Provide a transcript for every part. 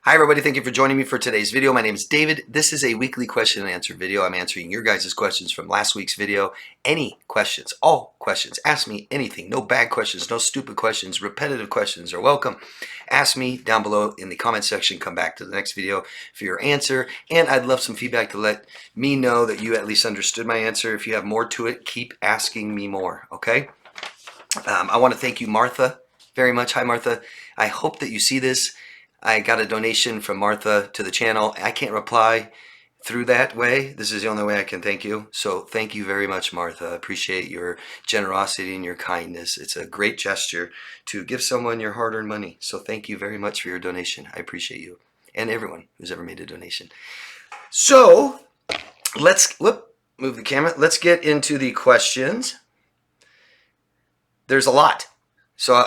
Hi everybody, thank you for joining me for today's video. My name is David. This is a weekly question and answer video. I'm answering your guys' questions from last week's video. Any questions, all questions, ask me anything. No bad questions, no stupid questions, repetitive questions are welcome. Ask me down below in the comment section. Come back to the next video for your answer. And I'd love some feedback to let me know that you at least understood my answer. If you have more to it, keep asking me more, okay? I want to thank you, Martha, very much. Hi, Martha. I hope that you see this. I got a donation from Martha to the channel. I can't reply through that way. This is the only way I can thank you. So thank you very much, Martha. I appreciate your generosity and your kindness. It's a great gesture to give someone your hard-earned money. So thank you very much for your donation. I appreciate you and everyone who's ever made a donation. So let's move the camera. Let's get into the questions. There's a lot. So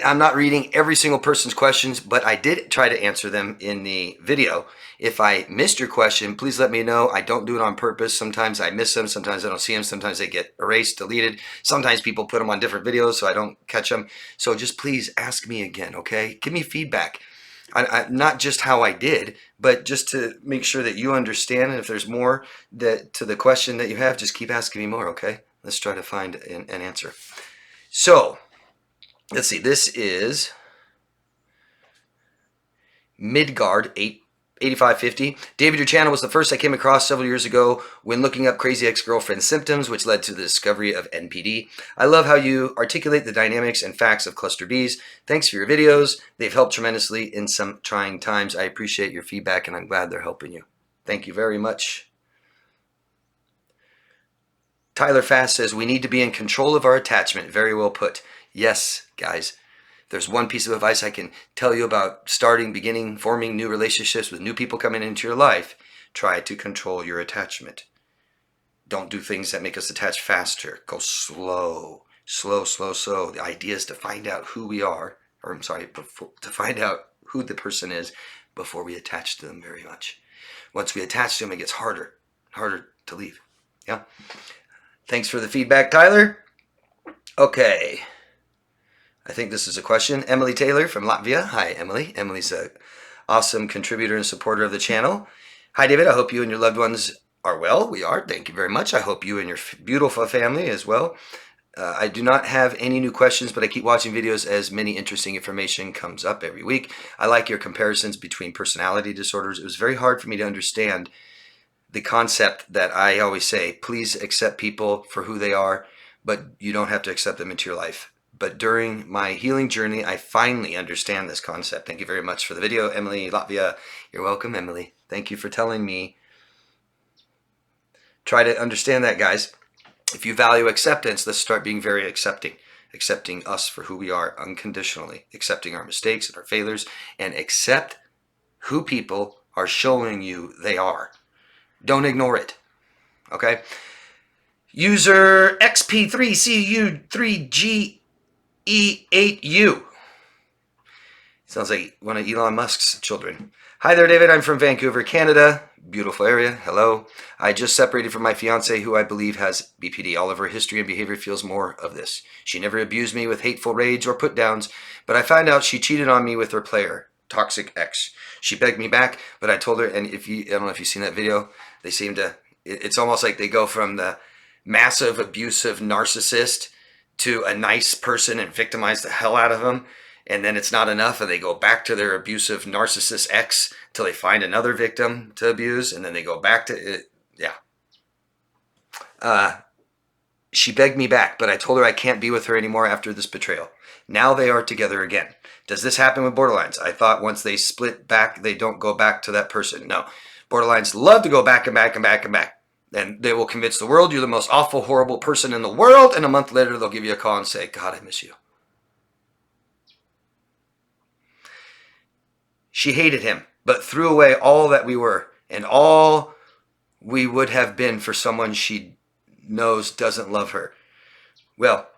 I'm not reading every single person's questions, but I did try to answer them in the video. If I missed your question, please let me know. I don't do it on purpose. Sometimes I miss them. Sometimes I don't see them. Sometimes they get erased, deleted. Sometimes people put them on different videos so I don't catch them. So just please ask me again, okay? Give me feedback. Not just how I did, but just to make sure that you understand. And if there's more to the question that you have, just keep asking me more, okay? Let's try to find an answer. So, let's see, this is Midgard 8550. David, your channel was the first I came across several years ago when looking up crazy ex-girlfriend symptoms, which led to the discovery of NPD. I love how you articulate the dynamics and facts of cluster Bs. Thanks for your videos. They've helped tremendously in some trying times. I appreciate your feedback and I'm glad they're helping you. Thank you very much. Tyler Fast says, we need to be in control of our attachment. Very well put. Yes, guys. There's one piece of advice I can tell you about forming new relationships with new people coming into your life. Try to control your attachment. Don't do things that make us attach faster. Go slow, slow, slow, slow. The idea is to find out who we are, or I'm sorry, to find out who the person is before we attach to them very much. Once we attach to them, it gets harder to leave. Yeah. Thanks for the feedback, Tyler. Okay. I think this is a question. Emily Taylor from Latvia. Hi, Emily. Emily's an awesome contributor and supporter of the channel. Hi, David. I hope you and your loved ones are well. We are. Thank you very much. I hope you and your beautiful family as well. I do not have any new questions, but I keep watching videos as many interesting information comes up every week. I like your comparisons between personality disorders. It was very hard for me to understand the concept that I always say, please accept people for who they are, but you don't have to accept them into your life. But during my healing journey, I finally understand this concept. Thank you very much for the video, Emily, Latvia. You're welcome, Emily. Thank you for telling me. Try to understand that, guys. If you value acceptance, let's start being very accepting. Accepting us for who we are unconditionally. Accepting our mistakes and our failures. And accept who people are showing you they are. Don't ignore it, okay? User XP3CU3GE8U. Sounds like one of Elon Musk's children. Hi there, David. I'm from Vancouver, Canada. Beautiful area. Hello. I just separated from my fiance, who I believe has BPD. All of her history and behavior feels more of this. She never abused me with hateful rage or put downs, but I found out she cheated on me with her player. Toxic ex. She begged me back, but I told her, and I don't know if you've seen that video, they seem to, it's almost like they go from the massive abusive narcissist to a nice person and victimize the hell out of them, and then it's not enough, and they go back to their abusive narcissist ex till they find another victim to abuse, and then they go back to it. Yeah. She begged me back, but I told her I can't be with her anymore after this betrayal. Now they are together again. Does this happen with borderlines? I thought once they split back, they don't go back to that person. No. Borderlines love to go back and back and back and back. And they will convince the world you're the most awful, horrible person in the world. And a month later, they'll give you a call and say, God, I miss you. She hated him, but threw away all that we were and all we would have been for someone she knows doesn't love her. Well,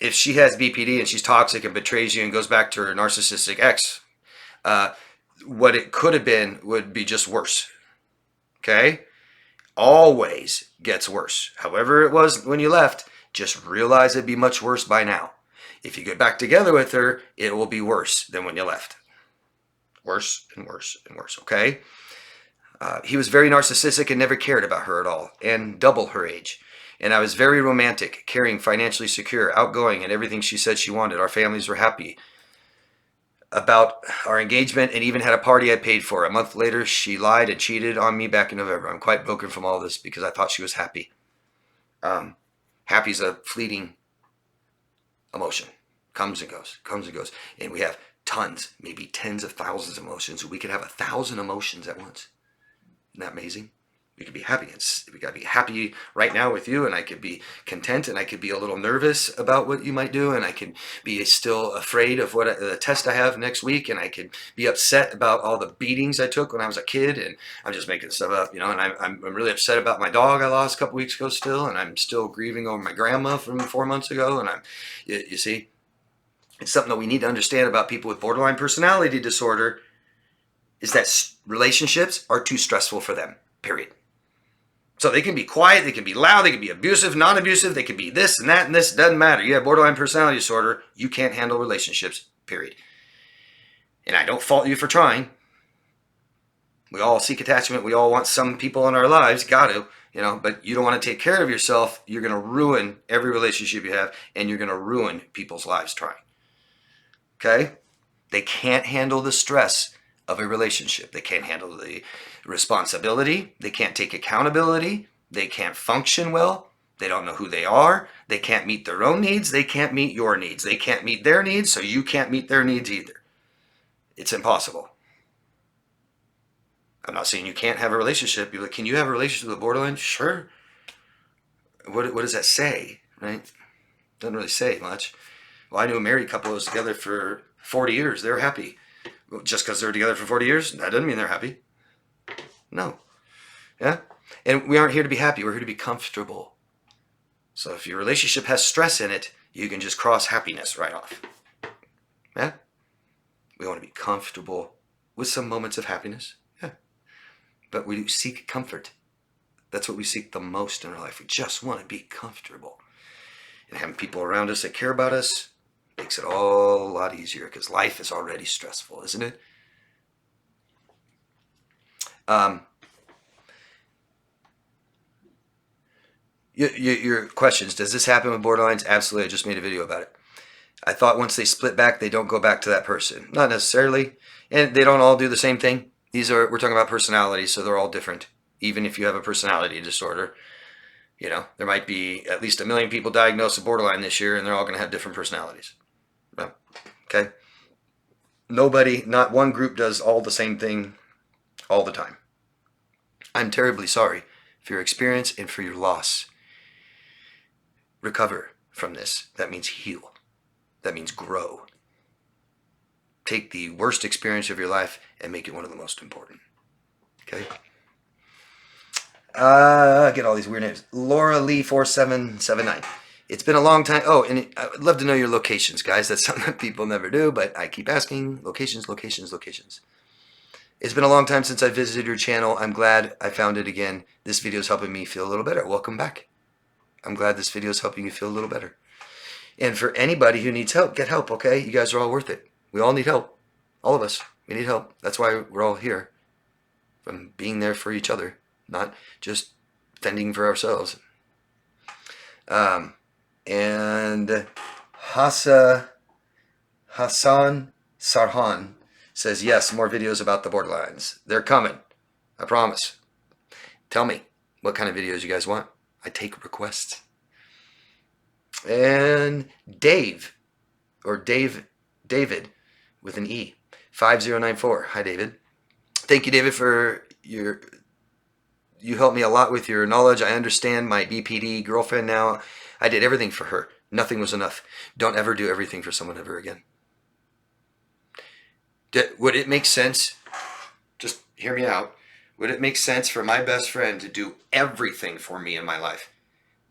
if she has BPD and she's toxic and betrays you and goes back to her narcissistic ex, what it could have been would be just worse. Okay? Always gets worse. However it was when you left, just realize it'd be much worse by now. If you get back together with her, it will be worse than when you left. worse and worse and worse, okay? He was very narcissistic and never cared about her at all, and double her age. And I was very romantic, caring, financially secure, outgoing, and everything she said she wanted. Our families were happy about our engagement and even had a party I paid for. A month later, she lied and cheated on me back in November. I'm quite broken from all this because I thought she was happy. Happy is a fleeting emotion. Comes and goes, comes and goes. And we have tons, maybe tens of thousands of emotions. We could have 1,000 emotions at once. Isn't that amazing? We could be happy. We got to be happy right now with you, and I could be content, and I could be a little nervous about what you might do, and I could be still afraid of what the test I have next week, and I could be upset about all the beatings I took when I was a kid, and I'm just making stuff up, you know, and I'm really upset about my dog I lost a couple weeks ago still, and I'm still grieving over my grandma from 4 months ago, and you see, it's something that we need to understand about people with borderline personality disorder is that relationships are too stressful for them, period. So they can be quiet, they can be loud, they can be abusive, non-abusive, they can be this and that and this, doesn't matter. You have borderline personality disorder, you can't handle relationships, period. And I don't fault you for trying. We all seek attachment, we all want some people in our lives, got to, you know, but you don't want to take care of yourself, you're going to ruin every relationship you have, and you're going to ruin people's lives trying. Okay? They can't handle the stress of a relationship. They can't handle the responsibility. They can't take accountability. They can't function well. They don't know who they are. They can't meet their own needs. They can't meet your needs. They can't meet their needs, so you can't meet their needs either. It's impossible. I'm not saying you can't have a relationship. You're like, can you have a relationship with a borderline? Sure. What does that say, right? Doesn't really say much. Well, I knew a married couple that was together for 40 years. They're happy. Just because they're together for 40 years, that doesn't mean they're happy. No. Yeah? And we aren't here to be happy. We're here to be comfortable. So if your relationship has stress in it, you can just cross happiness right off. Yeah? We want to be comfortable with some moments of happiness. Yeah. But we seek comfort. That's what we seek the most in our life. We just want to be comfortable. And having people around us that care about us makes it all a lot easier because life is already stressful, isn't it? Your questions. Does this happen with borderlines? Absolutely. I just made a video about it. I thought once they split back, they don't go back to that person. Not necessarily. And they don't all do the same thing. We're talking about personalities, so they're all different. Even if you have a personality disorder, you know, there might be at least 1 million people diagnosed with borderline this year, and they're all going to have different personalities. Okay? Not one group does all the same thing all the time. I'm terribly sorry for your experience and for your loss. Recover from this. That means heal. That means grow. Take the worst experience of your life and make it one of the most important. Okay? I get all these weird names. Laura Lee 4779. It's been a long time. Oh, and I would love to know your locations, guys. That's something that people never do, but I keep asking. Locations, locations, locations. It's been a long time since I visited your channel. I'm glad I found it again. This video is helping me feel a little better. Welcome back. I'm glad this video is helping you feel a little better. And for anybody who needs help, get help, okay? You guys are all worth it. We all need help. All of us. We need help. That's why we're all here. From being there for each other, not just fending for ourselves. And Hassan Sarhan says, yes, more videos about the borderlines. They're coming. I promise. Tell me what kind of videos you guys want. I take requests. And David with an E, 5094. Hi, David. Thank you, David, for you helped me a lot with your knowledge. I understand my BPD girlfriend now. I did everything for her. Nothing was enough. Don't ever do everything for someone ever again. Would it make sense? Just hear me out. Would it make sense for my best friend to do everything for me in my life?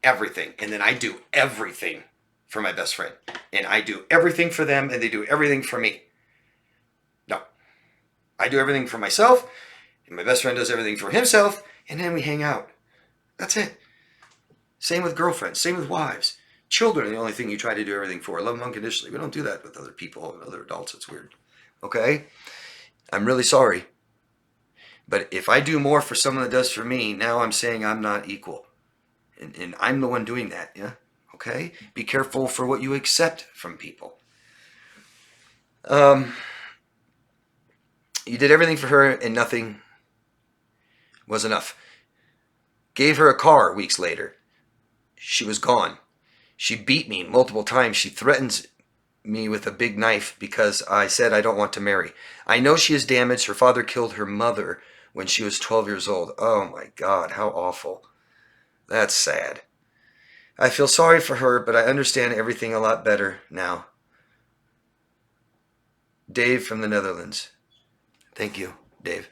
Everything. And then I do everything for my best friend. And I do everything for them and they do everything for me. No. I do everything for myself and my best friend does everything for himself and then we hang out. That's it. Same with girlfriends. Same with wives. Children are the only thing you try to do everything for. Love them unconditionally. We don't do that with other people and other adults. It's weird. Okay? I'm really sorry. But if I do more for someone that does for me, now I'm saying I'm not equal. And I'm the one doing that, yeah? Okay? Be careful for what you accept from people. You did everything for her and nothing was enough. Gave her a car weeks later. She was gone. She beat me multiple times. She threatens me with a big knife because I said I don't want to marry. I know she is damaged. Her father killed her mother when she was 12 years old. Oh my God, how awful. That's sad. I feel sorry for her, but I understand everything a lot better now. Dave from the Netherlands. Thank you, Dave.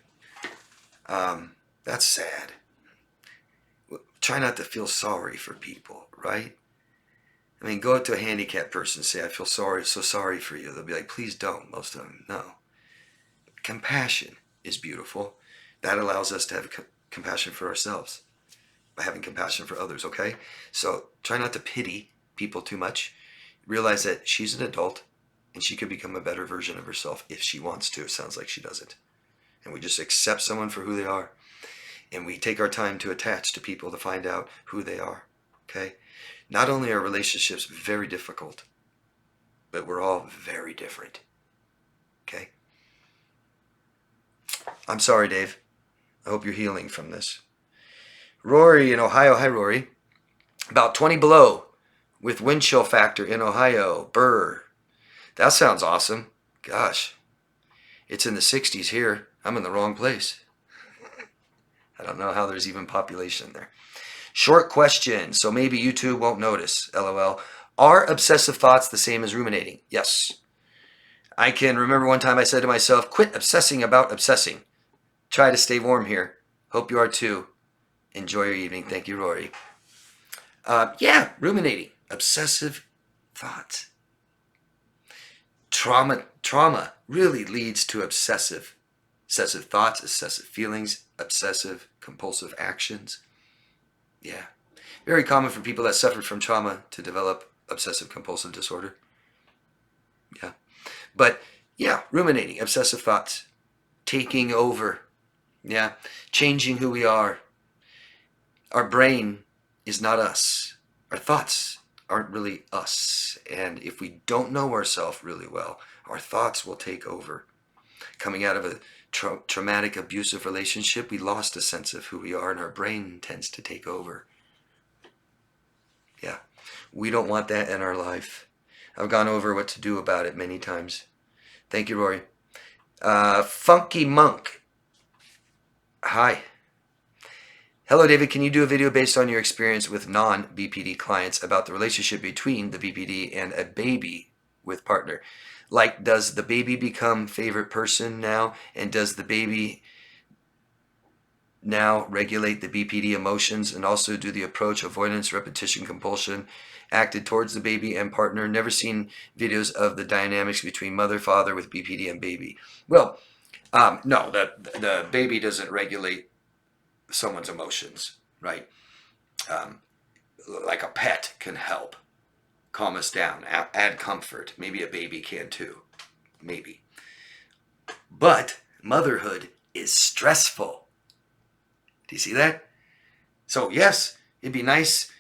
That's sad. Try not to feel sorry for people, right? I mean, go up to a handicapped person and say, I feel sorry, so sorry for you. They'll be like, please don't. Most of them, no. Compassion is beautiful. That allows us to have compassion for ourselves by having compassion for others, okay? So try not to pity people too much. Realize that she's an adult and she could become a better version of herself if she wants to. It sounds like she doesn't. And we just accept someone for who they are. And we take our time to attach to people to find out who they are, okay? Not only are relationships very difficult, but we're all very different, okay? I'm sorry, Dave. I hope you're healing from this. Rory in Ohio. Hi, Rory. About 20 below with wind chill factor in Ohio. Brr. That sounds awesome. Gosh. It's in the 60s here. I'm in the wrong place. I don't know how there's even population there. Short question, so maybe YouTube won't notice. LOL. Are obsessive thoughts the same as ruminating? Yes. I can remember one time I said to myself, quit obsessing about obsessing. Try to stay warm here. Hope you are too. Enjoy your evening. Thank you, Rory. Yeah, ruminating. Obsessive thoughts. Trauma really leads to obsessive thoughts, obsessive feelings, obsessive compulsive actions. Yeah. Very common for people that suffered from trauma to develop obsessive compulsive disorder. Yeah. But yeah, ruminating, obsessive thoughts, taking over. Yeah. Changing who we are. Our brain is not us. Our thoughts aren't really us. And if we don't know ourselves really well, our thoughts will take over. Coming out of a traumatic, abusive relationship, we lost a sense of who we are, and our brain tends to take over. Yeah, we don't want that in our life. I've gone over what to do about it many times. Thank you, Rory. Funky Monk. Hi. Hello, David. Can you do a video based on your experience with non-BPD clients about the relationship between the BPD and a baby with partner? Like, does the baby become favorite person now? And does the baby now regulate the BPD emotions? And also, do the approach, avoidance, repetition, compulsion acted towards the baby and partner? Never seen videos of the dynamics between mother, father with BPD and baby. Well, no, the baby doesn't regulate someone's emotions, right? Like a pet can help calm us down, add comfort. Maybe a baby can too, maybe. But motherhood is stressful. Do you see that? So yes, it'd be nice,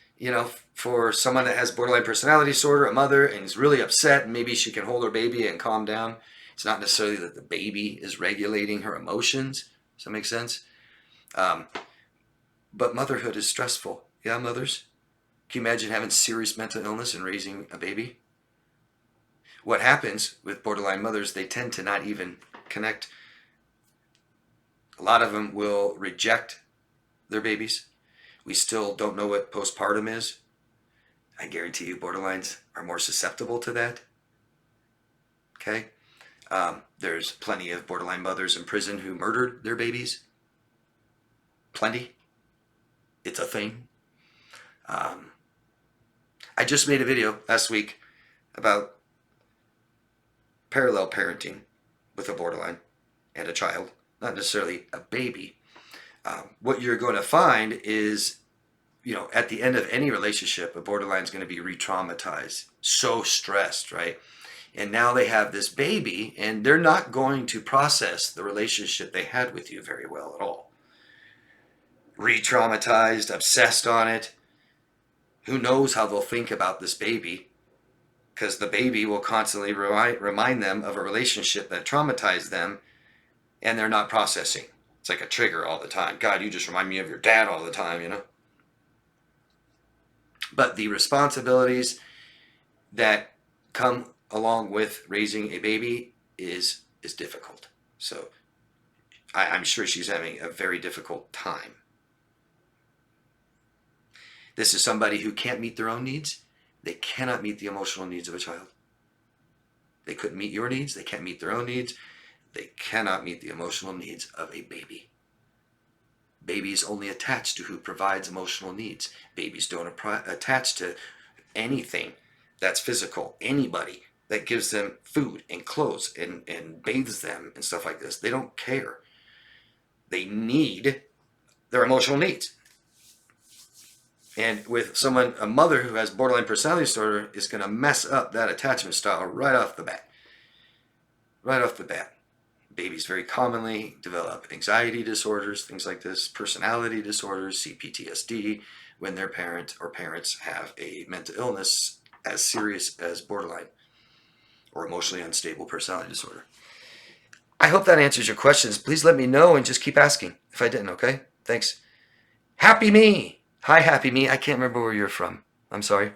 for someone that has borderline personality disorder, a mother, and is really upset, and maybe she can hold her baby and calm down. It's not necessarily that the baby is regulating her emotions. Does that make sense? But motherhood is stressful. Yeah, mothers? Can you imagine having serious mental illness and raising a baby? What happens with borderline mothers, they tend to not even connect. A lot of them will reject their babies. We still don't know what postpartum is. I guarantee you borderlines are more susceptible to that. Okay? There's plenty of borderline mothers in prison who murdered their babies. Plenty. It's a thing. I just made a video last week about parallel parenting with a borderline and a child, not necessarily a baby. What you're going to find is, at the end of any relationship, a borderline is going to be re-traumatized, so stressed, right? And now they have this baby, and they're not going to process the relationship they had with you very well at all. Re-traumatized, obsessed on it. Who knows how they'll think about this baby, because the baby will constantly remind them of a relationship that traumatized them, and they're not processing. It's like a trigger all the time. God, you just remind me of your dad all the time, you know? But the responsibilities that come along with raising a baby is difficult. So I'm sure she's having a very difficult time. This is somebody who can't meet their own needs. They cannot meet the emotional needs of a child. They couldn't meet your needs. They can't meet their own needs. They cannot meet the emotional needs of a baby. Babies only attach to who provides emotional needs. Babies don't attach to anything that's physical. Anybody that gives them food and clothes and bathes them and stuff like this. They don't care. They need their emotional needs. And with someone, a mother who has borderline personality disorder, is going to mess up that attachment style right off the bat. Right off the bat. Babies very commonly develop anxiety disorders, things like this, personality disorders, CPTSD, when their parent or parents have a mental illness as serious as borderline or emotionally unstable personality disorder. I hope that answers your questions. Please let me know and just keep asking if I didn't, okay? Thanks. Happy Me. Hi, Happy Me. I can't remember where you're from. I'm sorry.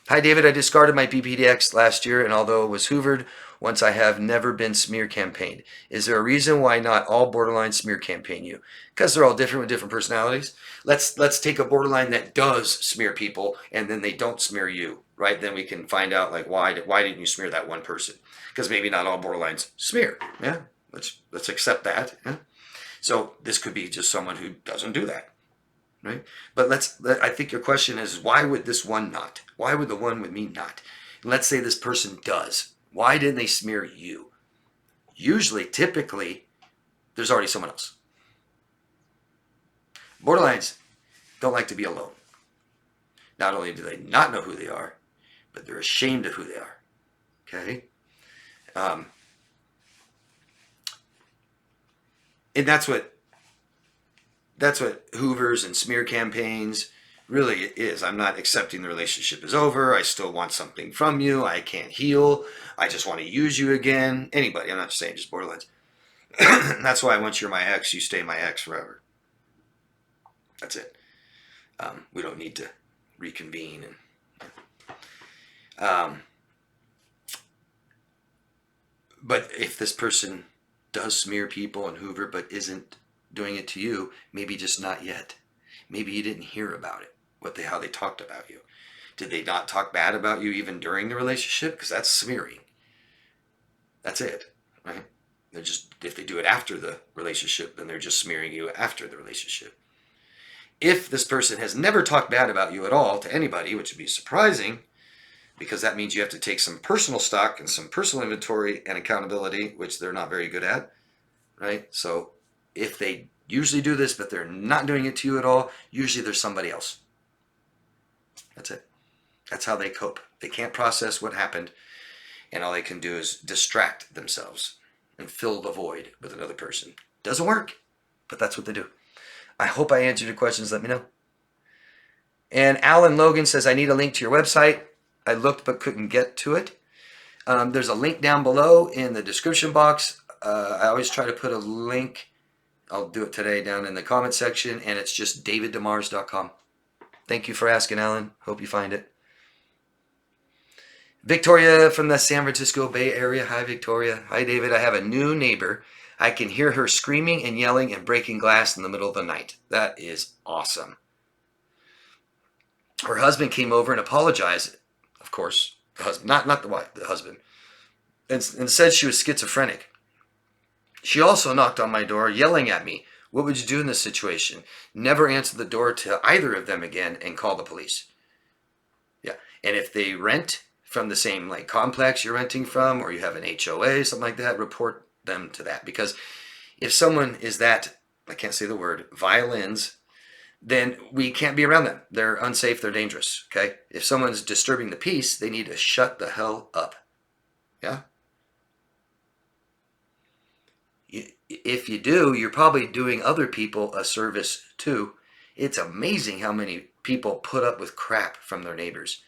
Hi, David. I discarded my BPDX last year, and although it was hoovered, once I have never been smear campaigned. Is there a reason why not all borderline smear campaign you? Because they're all different with different personalities. Let's take a borderline that does smear people, and then they don't smear you, right? Then we can find out, like, why didn't you smear that one person? Because maybe not all borderlines smear. Yeah, let's accept that. Yeah? So this could be just someone who doesn't do that. Right? But I think your question is, why would this one not? Why would the one with me not? Let's say this person does. Why didn't they smear you? Usually, typically, there's already someone else. Borderlines don't like to be alone. Not only do they not know who they are, but they're ashamed of who they are. Okay? And that's what hoovers and smear campaigns really is. I'm not accepting the relationship is over. I still want something from you. I can't heal. I just want to use you again. Anybody. I'm not saying just borderlines. That's why once you're my ex, you stay my ex forever. That's it. We don't need to reconvene. But if this person does smear people and hoover but isn't doing it to you, maybe just not yet. Maybe you didn't hear about it, how they talked about you. Did they not talk bad about you even during the relationship? Because that's smearing. That's it, right? They're just, if they do it after the relationship, then they're just smearing you after the relationship. If this person has never talked bad about you at all to anybody, which would be surprising, because that means you have to take some personal stock and some personal inventory and accountability, which they're not very good at, right? So if they usually do this, but they're not doing it to you at all, usually there's somebody else. That's it. That's how they cope. They can't process what happened, and all they can do is distract themselves and fill the void with another person. Doesn't work, but that's what they do. I hope I answered your questions. Let me know. And Alan Logan says, I need a link to your website. I looked but couldn't get to it. There's a link down below in the description box. I always try to put a link. I'll do it today down in the comment section, and it's just daviddemars.com. Thank you for asking, Alan. Hope you find it. Victoria from the San Francisco Bay Area. Hi, Victoria. Hi, David. I have a new neighbor. I can hear her screaming and yelling and breaking glass in the middle of the night. That is awesome. Her husband came over and apologized. Of course, the husband, not the wife, the husband, and said she was schizophrenic. She also knocked on my door, yelling at me. What would you do in this situation? Never answer the door to either of them again and call the police. Yeah, and if they rent from the same complex you're renting from, or you have an HOA, something like that, report them to that. Because if someone is that, I can't say the word, violins, then we can't be around them. They're unsafe, they're dangerous, okay? If someone's disturbing the peace, they need to shut the hell up. Yeah. If you do, you're probably doing other people a service too. It's amazing how many people put up with crap from their neighbors.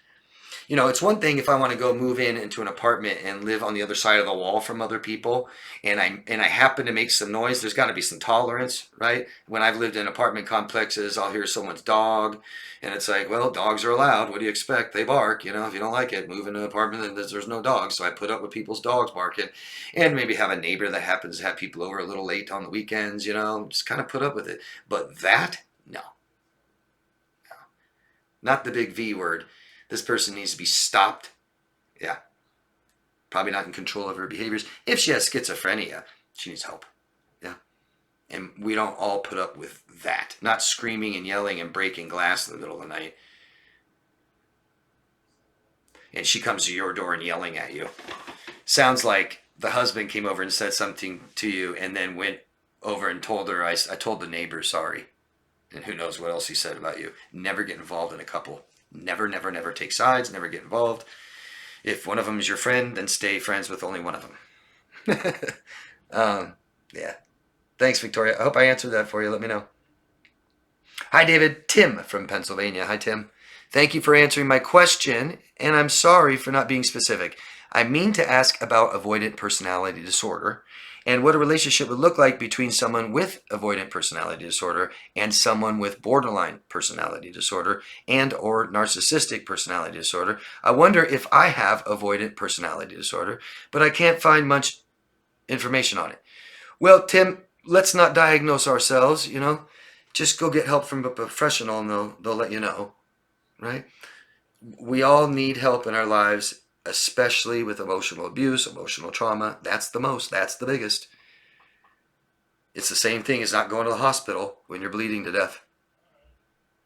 You know, it's one thing if I want to go move in into an apartment and live on the other side of the wall from other people, and I happen to make some noise. There's got to be some tolerance, right? When I've lived in apartment complexes, I'll hear someone's dog, and it's like, well, dogs are allowed. What do you expect? They bark. You know, if you don't like it, move into an apartment and there's no dogs. So I put up with people's dogs barking, and maybe have a neighbor that happens to have people over a little late on the weekends. You know, just kind of put up with it. But that, no, not the big V word. This person needs to be stopped. Yeah. Probably not in control of her behaviors. If she has schizophrenia, she needs help. Yeah. And we don't all put up with that. Not screaming and yelling and breaking glass in the middle of the night. And she comes to your door and yelling at you. Sounds like the husband came over and said something to you and then went over and told her, I told the neighbor sorry. And who knows what else he said about you. Never get involved in a couple. Never, never, never take sides. Never get involved. If one of them is your friend, then stay friends with only one of them. Yeah. Thanks, Victoria. I hope I answered that for you. Let me know. Hi, David. Tim from Pennsylvania. Hi, Tim. Thank you for answering my question, and I'm sorry for not being specific. I mean to ask about avoidant personality disorder and what a relationship would look like between someone with avoidant personality disorder and someone with borderline personality disorder and or narcissistic personality disorder. I wonder if I have avoidant personality disorder, but I can't find much information on it. Well, Tim, let's not diagnose ourselves, you know. Just go get help from a professional and they'll let you know, right? We all need help in our lives, especially with emotional abuse, emotional trauma. That's the biggest. It's the same thing as not going to the hospital when you're bleeding to death.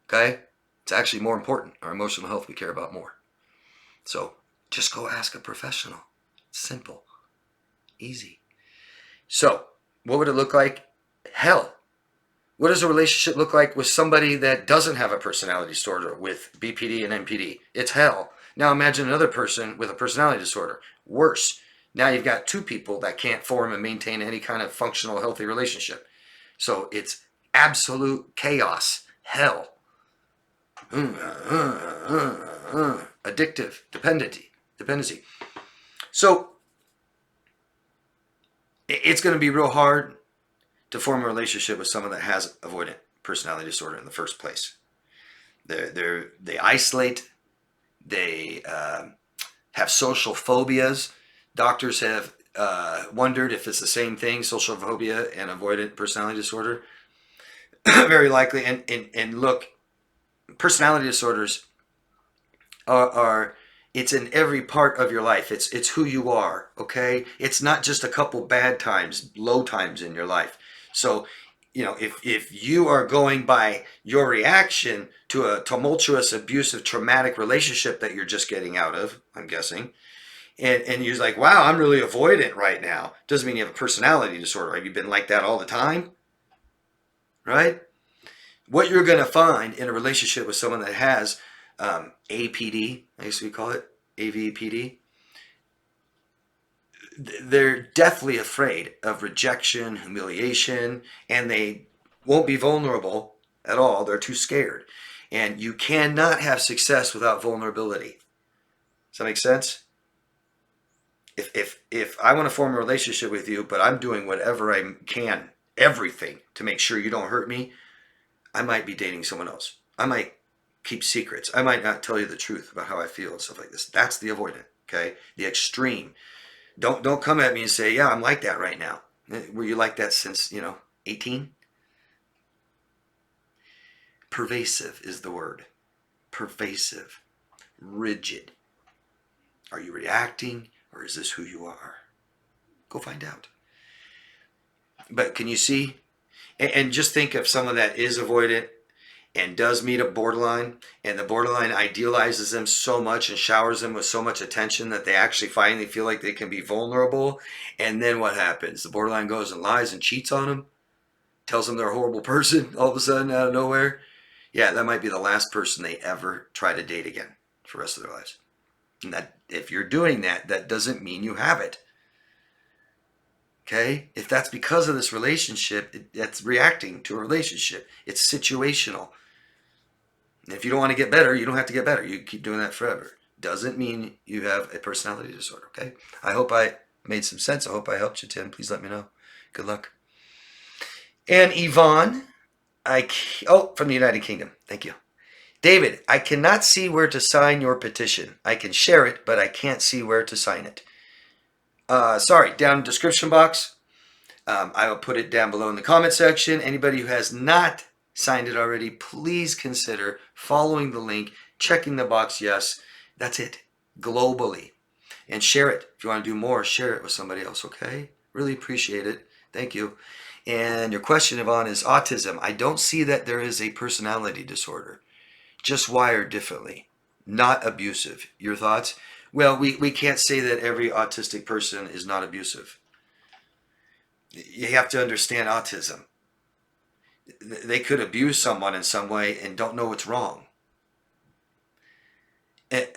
Okay? It's actually more important. Our emotional health we care about more. So just go ask a professional. Simple. Easy. So what would it look like? Hell. What does a relationship look like with somebody that doesn't have a personality disorder with BPD and NPD? It's hell. Now imagine another person with a personality disorder. Worse. Now you've got two people that can't form and maintain any kind of functional, healthy relationship. So it's absolute chaos. Hell. Addictive. Dependency. So it's going to be real hard to form a relationship with someone that has avoidant personality disorder in the first place. They isolate. They have social phobias. Doctors have wondered if it's the same thing, social phobia and avoidant personality disorder. Very likely. And look, personality disorders are it's in every part of your life. It's who you are, okay? It's not just a couple bad times, low times in your life. So, you know, if you are going by your reaction to a tumultuous, abusive, traumatic relationship that you're just getting out of, I'm guessing, and you're like, wow, I'm really avoidant right now. Doesn't mean you have a personality disorder. Have you been like that all the time? Right? What you're going to find in a relationship with someone that has APD, I guess we call it, AVPD, they're deathly afraid of rejection, humiliation, and they won't be vulnerable at all. They're too scared. And you cannot have success without vulnerability. Does that make sense? If I want to form a relationship with you, but I'm doing whatever I can, everything, to make sure you don't hurt me, I might be dating someone else. I might keep secrets. I might not tell you the truth about how I feel and stuff like this. That's the avoidant, okay? The extreme. Don't come at me and say, yeah, I'm like that right now. Were you like that since, 18? Pervasive is the word. Pervasive. Rigid. Are you reacting or is this who you are? Go find out. But can you see? And just think of someone that is avoidant and does meet a borderline, and the borderline idealizes them so much and showers them with so much attention that they actually finally feel like they can be vulnerable. And then what happens? The borderline goes and lies and cheats on them, tells them they're a horrible person all of a sudden out of nowhere. Yeah, that might be the last person they ever try to date again for the rest of their lives. And that if you're doing that, that doesn't mean you have it. Okay? If that's because of this relationship, that's reacting to a relationship. It's situational. And if you don't want to get better, you don't have to get better. You keep doing that forever. Doesn't mean you have a personality disorder, okay? I hope I made some sense. I hope I helped you, Tim. Please let me know. Good luck. And Yvonne, from the United Kingdom. Thank you. David, I cannot see where to sign your petition. I can share it, but I can't see where to sign it. Sorry, down in the description box. I will put it down below in the comment section. Anybody who has not signed it already, please consider following the link, checking the box yes. That's it, globally. And share it. If you want to do more, share it with somebody else, okay? Really appreciate it. Thank you. And your question, Yvonne, is autism. I don't see that there is a personality disorder. Just wired differently. Not abusive. Your thoughts? Well, we can't say that every autistic person is not abusive. You have to understand autism. They could abuse someone in some way and don't know what's wrong.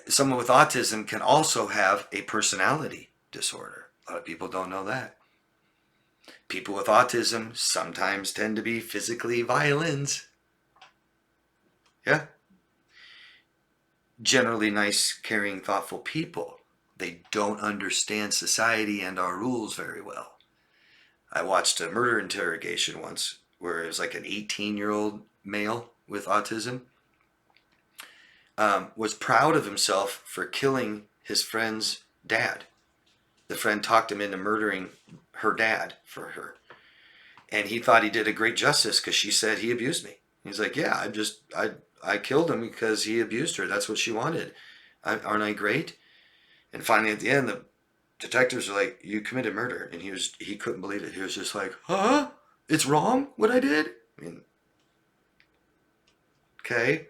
Someone with autism can also have a personality disorder. A lot of people don't know that. People with autism sometimes tend to be physically violent. Yeah. Generally nice, caring, thoughtful people. They don't understand society and our rules very well. I watched a murder interrogation once where it was like an 18-year-old male with autism was proud of himself for killing his friend's dad. The friend talked him into murdering her dad for her. And he thought he did a great justice because she said he abused me. He's like, yeah, I killed him because he abused her. That's what she wanted. Aren't I great? And finally at the end, the detectives are like, you committed murder. And he couldn't believe it. He was just like, huh? It's wrong what I did? I mean, okay.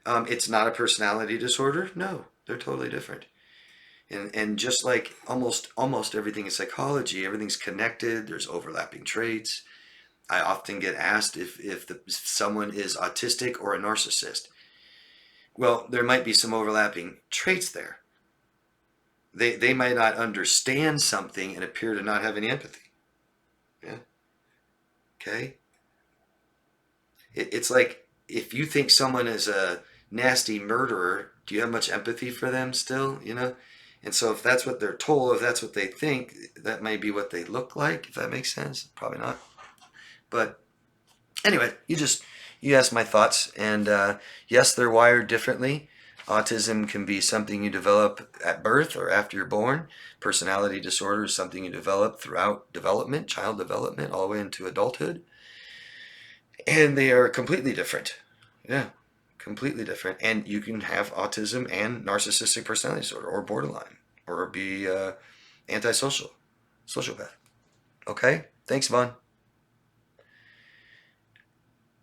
It's not a personality disorder. No, they're totally different. And just like almost everything in psychology, everything's connected. There's overlapping traits. I often get asked if someone is autistic or a narcissist. Well, there might be some overlapping traits there. They might not understand something and appear to not have any empathy. Yeah. Okay. It's like if you think someone is a nasty murderer, do you have much empathy for them still? You know? And so if that's what they're told, if that's what they think, that might be what they look like, if that makes sense. Probably not. But anyway, you asked my thoughts. And yes, they're wired differently. Autism can be something you develop at birth or after you're born. Personality disorder is something you develop throughout development, child development, all the way into adulthood. And they are completely different. Yeah, completely different. And you can have autism and narcissistic personality disorder or borderline or be antisocial, sociopath. Okay, thanks, Vaughn.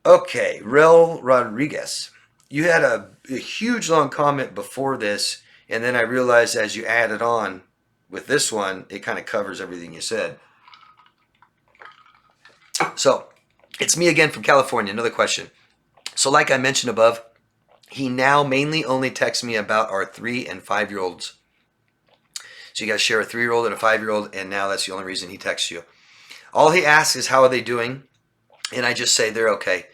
Okay, Rel Rodriguez. You had a huge long comment before this, and then I realized as you added on with this one, it kind of covers everything you said. So, it's me again from California. Another question. So like I mentioned above, he now mainly only texts me about our 3 and 5-year-olds. So you guys share a 3-year-old and a 5-year-old, and now that's the only reason he texts you. All he asks is, how are they doing? And I just say, they're okay.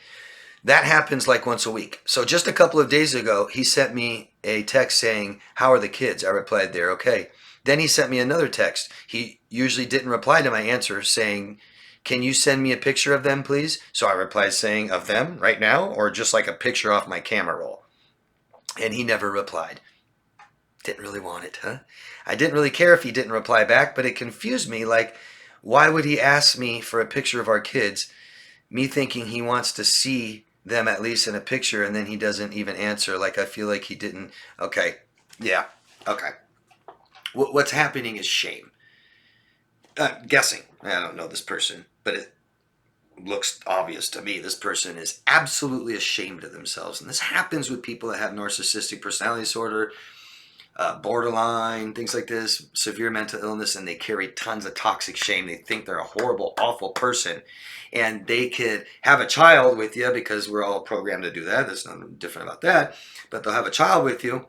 That happens like once a week. So just a couple of days ago, he sent me a text saying, how are the kids? I replied, they're okay. Then he sent me another text. He usually didn't reply to my answer saying, can you send me a picture of them, please? So I replied saying, of them right now, or just like a picture off my camera roll? And he never replied. Didn't really want it, huh? I didn't really care if he didn't reply back, but it confused me. Like, why would he ask me for a picture of our kids? Me thinking he wants to see them at least in a picture, and then he doesn't even answer. Like, I feel like he didn't. Okay. Yeah. Okay. What's happening is shame. Guessing. I don't know this person, but it looks obvious to me. This person is absolutely ashamed of themselves. And this happens with people that have narcissistic personality disorder, borderline, things like this, severe mental illness, and they carry tons of toxic shame. They think they're a horrible, awful person. And they could have a child with you, because we're all programmed to do that. There's nothing different about that. But they'll have a child with you,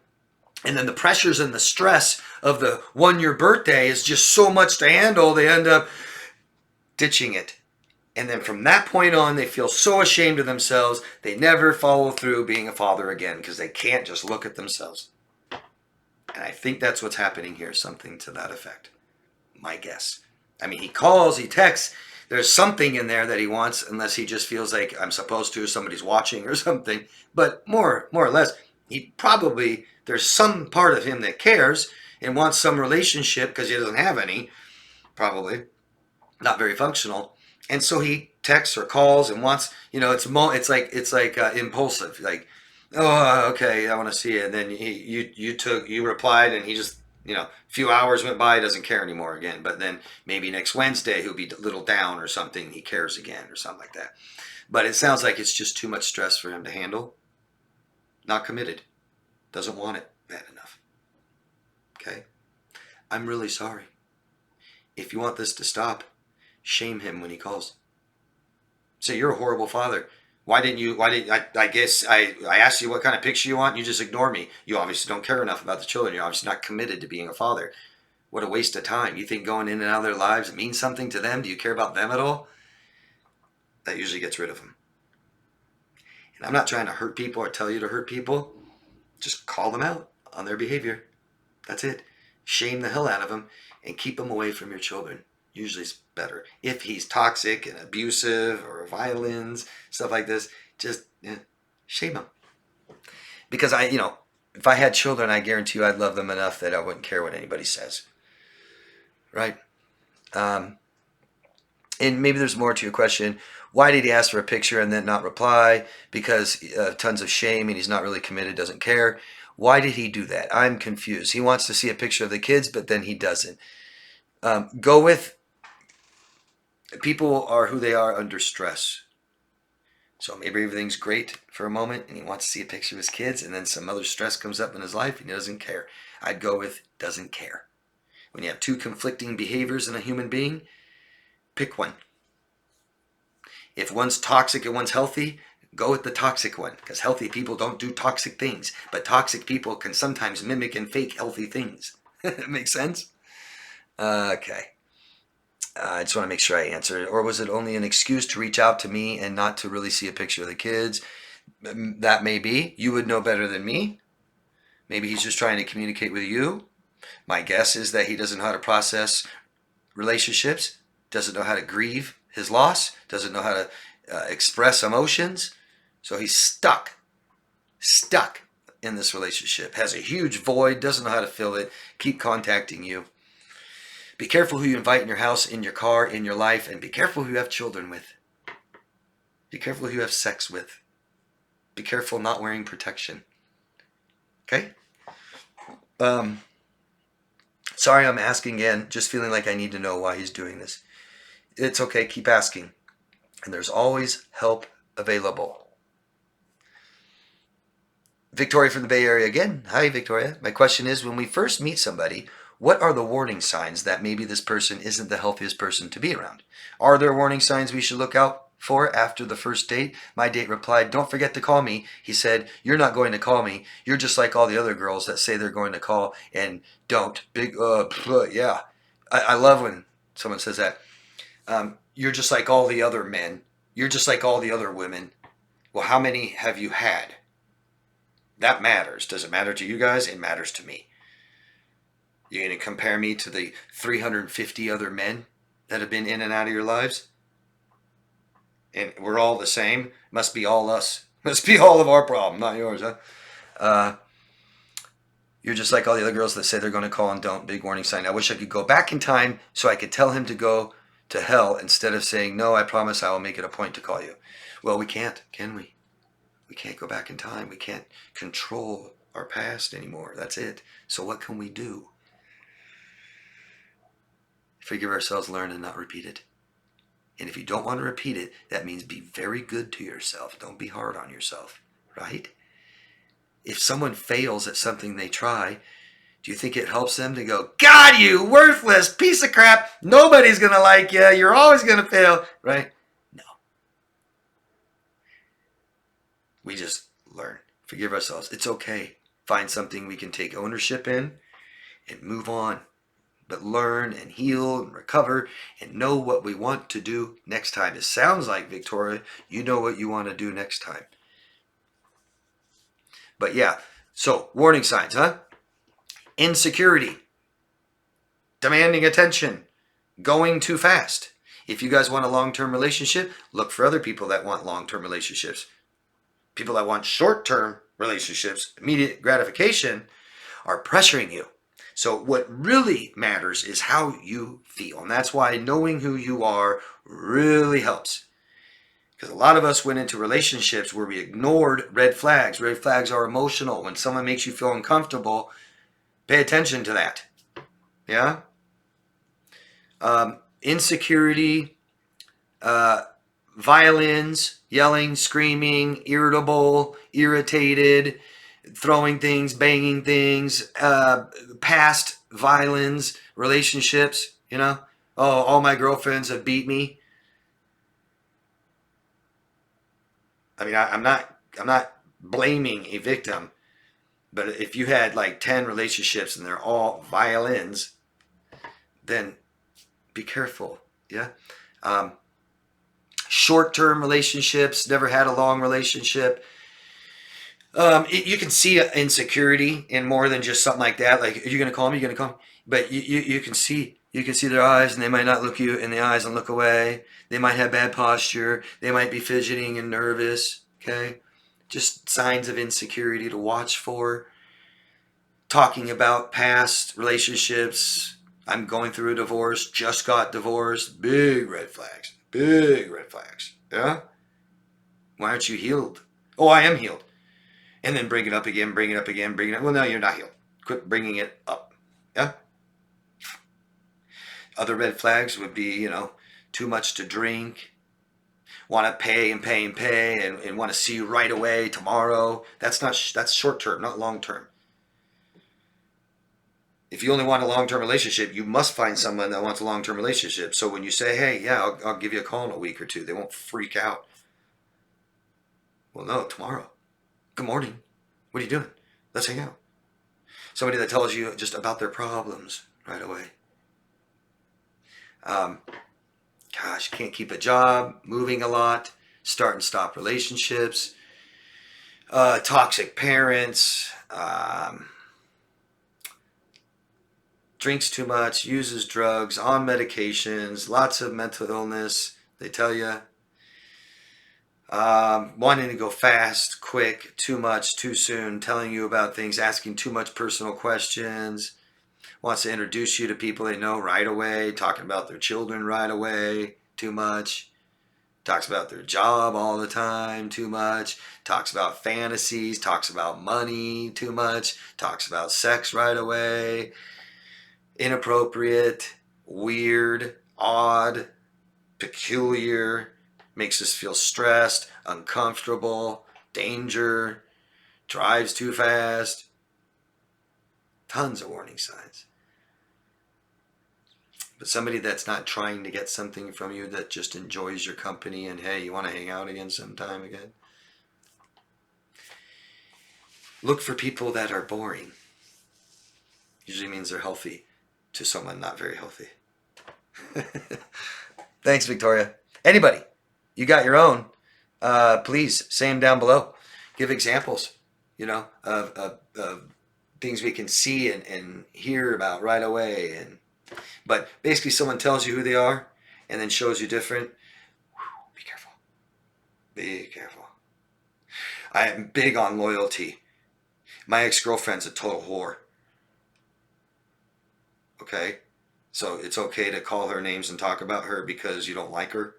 And then the pressures and the stress of the 1-year birthday is just so much to handle, they end up ditching it. And then from that point on, they feel so ashamed of themselves, they never follow through being a father again because they can't just look at themselves. And I think that's what's happening here, something to that effect. My guess. I mean, he calls, he texts, there's something in there that he wants, unless he just feels like I'm supposed to, somebody's watching or something. But more or less, he probably, there's some part of him that cares and wants some relationship because he doesn't have any, probably, not very functional. And so he texts or calls and wants, it's like impulsive, like, oh, okay, I want to see it. And then you replied, and he just, a few hours went by, doesn't care anymore again. But then maybe next Wednesday he'll be a little down or something, he cares again or something like that. But it sounds like it's just too much stress for him to handle. Not committed. Doesn't want it bad enough. Okay? I'm really sorry. If you want this to stop, shame him when he calls. Say, you're a horrible father. I guess I asked you what kind of picture you want, and you just ignore me. You obviously don't care enough about the children. You're obviously not committed to being a father. What a waste of time. You think going in and out of their lives means something to them? Do you care about them at all? That usually gets rid of them. And I'm not trying to hurt people or tell you to hurt people. Just call them out on their behavior. That's it. Shame the hell out of them and keep them away from your children. Usually it's better. If he's toxic and abusive or violent, stuff like this, just shame him. Because if I had children, I guarantee you I'd love them enough that I wouldn't care what anybody says. Right? And maybe there's more to your question. Why did he ask for a picture and then not reply? Because tons of shame and he's not really committed, doesn't care. Why did he do that? I'm confused. He wants to see a picture of the kids, but then he doesn't. Go with people are who they are under stress. So maybe everything's great for a moment and he wants to see a picture of his kids, and then some other stress comes up in his life and he doesn't care. I'd go with doesn't care. When you have two conflicting behaviors in a human being, pick one. If one's toxic and one's healthy, go with the toxic one, because healthy people don't do toxic things, but toxic people can sometimes mimic and fake healthy things. Make sense? Okay. I just want to make sure I answered it. Or was it only an excuse to reach out to me and not to really see a picture of the kids? That may be. You would know better than me. Maybe he's just trying to communicate with you. My guess is that he doesn't know how to process relationships, doesn't know how to grieve his loss, doesn't know how to express emotions. So he's stuck in this relationship, has a huge void, doesn't know how to fill it, keep contacting you. Be careful who you invite in your house, in your car, in your life, and be careful who you have children with. Be careful who you have sex with. Be careful not wearing protection. Okay? Sorry I'm asking again, just feeling like I need to know why he's doing this. It's okay, keep asking. And there's always help available. Victoria from the Bay Area again. Hi, Victoria. My question is, when we first meet somebody, what are the warning signs that maybe this person isn't the healthiest person to be around? Are there warning signs we should look out for after the first date? My date replied, don't forget to call me. He said, you're not going to call me. You're just like all the other girls that say they're going to call and don't. Yeah. I love when someone says that. You're just like all the other men. You're just like all the other women. Well, how many have you had? That matters. Does it matter to you guys? It matters to me. You're going to compare me to the 350 other men that have been in and out of your lives? And we're all the same? Must be all us. Must be all of our problem, not yours, huh? You're just like all the other girls that say they're going to call and don't. Big warning sign. I wish I could go back in time so I could tell him to go to hell instead of saying, no, I promise I will make it a point to call you. Well, we can't, can we? We can't go back in time. We can't control our past anymore. That's it. So what can we do? Forgive ourselves, learn, and not repeat it. And if you don't want to repeat it, that means be very good to yourself. Don't be hard on yourself, right? If someone fails at something they try, do you think it helps them to go, God, you worthless piece of crap. Nobody's going to like you. You're always going to fail, right? No. We just learn. Forgive ourselves. It's okay. Find something we can take ownership in and move on. But learn and heal and recover and know what we want to do next time. It sounds like, Victoria, you know what you want to do next time. But yeah, so warning signs, huh? Insecurity, demanding attention, going too fast. If you guys want a long-term relationship, look for other people that want long-term relationships. People that want short-term relationships, immediate gratification, are pressuring you. So what really matters is how you feel. And that's why knowing who you are really helps. Because a lot of us went into relationships where we ignored red flags. Red flags are emotional. When someone makes you feel uncomfortable, pay attention to that. Yeah? Insecurity, violence, yelling, screaming, irritable, irritated, throwing things, banging things, past violence, relationships, you know. Oh, all my girlfriends have beat me. I mean, I'm not blaming a victim, but if you had like 10 relationships and they're all violins, then be careful. Yeah. Short-term relationships, never had a long relationship. You can see insecurity in more than just something like that. Like, are you going to call me? You're going to call me? But you can see their eyes, and they might not look you in the eyes and look away. They might have bad posture. They might be fidgeting and nervous. Okay, just signs of insecurity to watch for. Talking about past relationships. I'm going through a divorce. Just got divorced. Big red flags. Big red flags. Yeah. Why aren't you healed? Oh, I am healed. And then bring it up again, bring it up again, bring it up. Well, no, you're not healed. Quit bringing it up. Yeah? Other red flags would be, too much to drink, want to pay and pay and pay, and want to see you right away, tomorrow. That's short term, not long term. If you only want a long-term relationship, you must find someone that wants a long-term relationship. So when you say, hey, yeah, I'll give you a call in a week or two, they won't freak out. Well, no, tomorrow. Good morning. What are you doing? Let's hang out. Somebody that tells you just about their problems right away. Can't keep a job, moving a lot, start and stop relationships, toxic parents, drinks too much, uses drugs, on medications, lots of mental illness, they tell you. Wanting to go fast, quick, too much, too soon, telling you about things, asking too much personal questions, wants to introduce you to people they know right away, talking about their children right away, too much, talks about their job all the time, too much, talks about fantasies, talks about money, too much, talks about sex right away, inappropriate, weird, odd, peculiar, makes us feel stressed, uncomfortable, danger, drives too fast. Tons of warning signs. But somebody that's not trying to get something from you, that just enjoys your company and, hey, you want to hang out again sometime again? Look for people that are boring. Usually means they're healthy to someone not very healthy. Thanks, Victoria. Anybody, you got your own, please say them down below. Give examples, of things we can see and hear about right away. But basically someone tells you who they are and then shows you different. Be careful. Be careful. I am big on loyalty. My ex-girlfriend's a total whore. Okay? So it's okay to call her names and talk about her because you don't like her?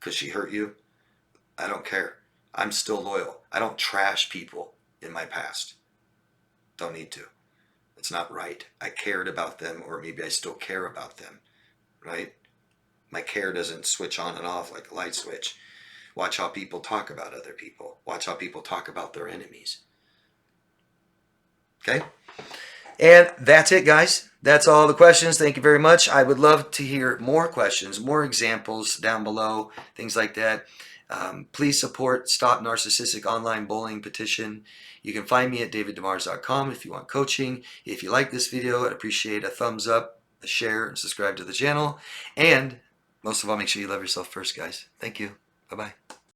Because she hurt you? I don't care. I'm still loyal. I don't trash people in my past. Don't need to. It's not right. I cared about them, or maybe I still care about them, right? My care doesn't switch on and off like a light switch. Watch how people talk about other people. Watch how people talk about their enemies. Okay? And that's it, guys. That's all the questions. Thank you very much. I would love to hear more questions, more examples down below, things like that. Please support Stop Narcissistic Online Bullying Petition. You can find me at daviddemars.com if you want coaching. If you like this video, I'd appreciate a thumbs up, a share, and subscribe to the channel. And most of all, make sure you love yourself first, guys. Thank you. Bye-bye.